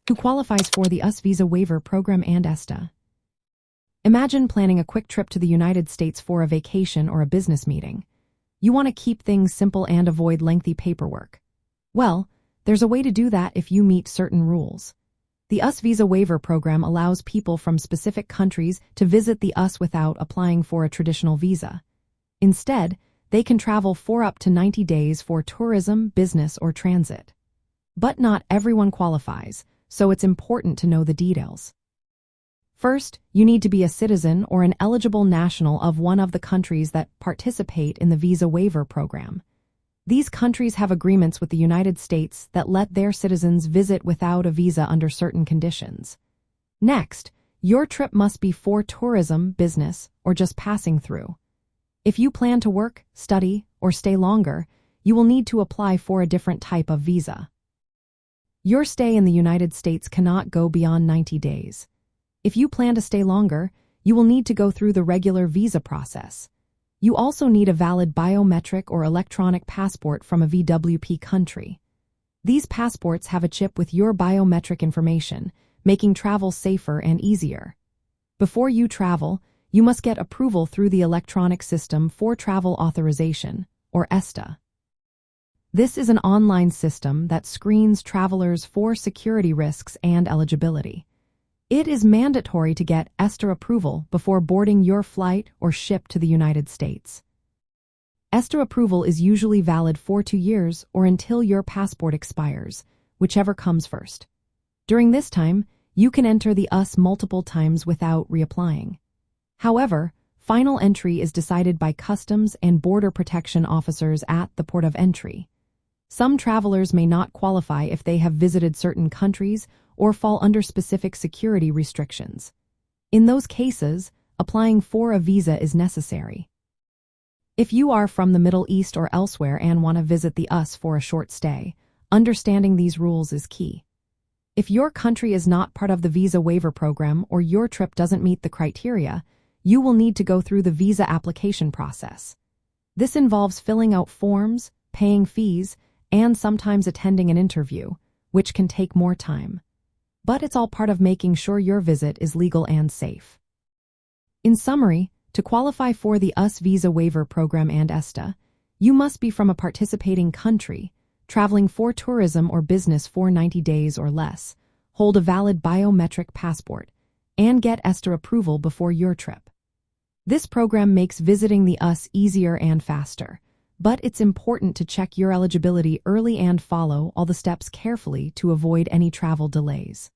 Who qualifies for the US Visa Waiver Program and ESTA? Imagine planning a quick trip to the United States for a vacation or a business meeting. You want to keep things simple and avoid lengthy paperwork. Well, there's a way to do that if you meet certain rules. The US Visa Waiver Program allows people from specific countries to visit the US without applying for a traditional visa. Instead, they can travel for up to 90 days for tourism, business, or transit. But not everyone qualifies, so it's important to know the details. First, you need to be a citizen or an eligible national of one of the countries that participate in the Visa Waiver Program. These countries have agreements with the United States that let their citizens visit without a visa under certain conditions. Next, your trip must be for tourism, business, or just passing through. If you plan to work, study, or stay longer, you will need to apply for a different type of visa. Your stay in the United States cannot go beyond 90 days. If you plan to stay longer, you will need to go through the regular visa process. You also need a valid biometric or electronic passport from a VWP country. These passports have a chip with your biometric information, making travel safer and easier. Before you travel, you must get approval through the Electronic System for Travel Authorization, or ESTA. This is an online system that screens travelers for security risks and eligibility. It is mandatory to get ESTA approval before boarding your flight or ship to the United States. ESTA approval is usually valid for 2 years or until your passport expires, whichever comes first. During this time, you can enter the US multiple times without reapplying. However, final entry is decided by Customs and Border Protection officers at the port of entry. Some travelers may not qualify if they have visited certain countries or fall under specific security restrictions. In those cases, applying for a visa is necessary. If you are from the Middle East or elsewhere and want to visit the US for a short stay, understanding these rules is key. If your country is not part of the Visa Waiver Program or your trip doesn't meet the criteria, you will need to go through the visa application process. This involves filling out forms, paying fees, and sometimes attending an interview, which can take more time. But it's all part of making sure your visit is legal and safe. In summary, to qualify for the US Visa Waiver Program and ESTA, you must be from a participating country, traveling for tourism or business for 90 days or less, hold a valid biometric passport, and get ESTA approval before your trip. This program makes visiting the US easier and faster, but it's important to check your eligibility early and follow all the steps carefully to avoid any travel delays.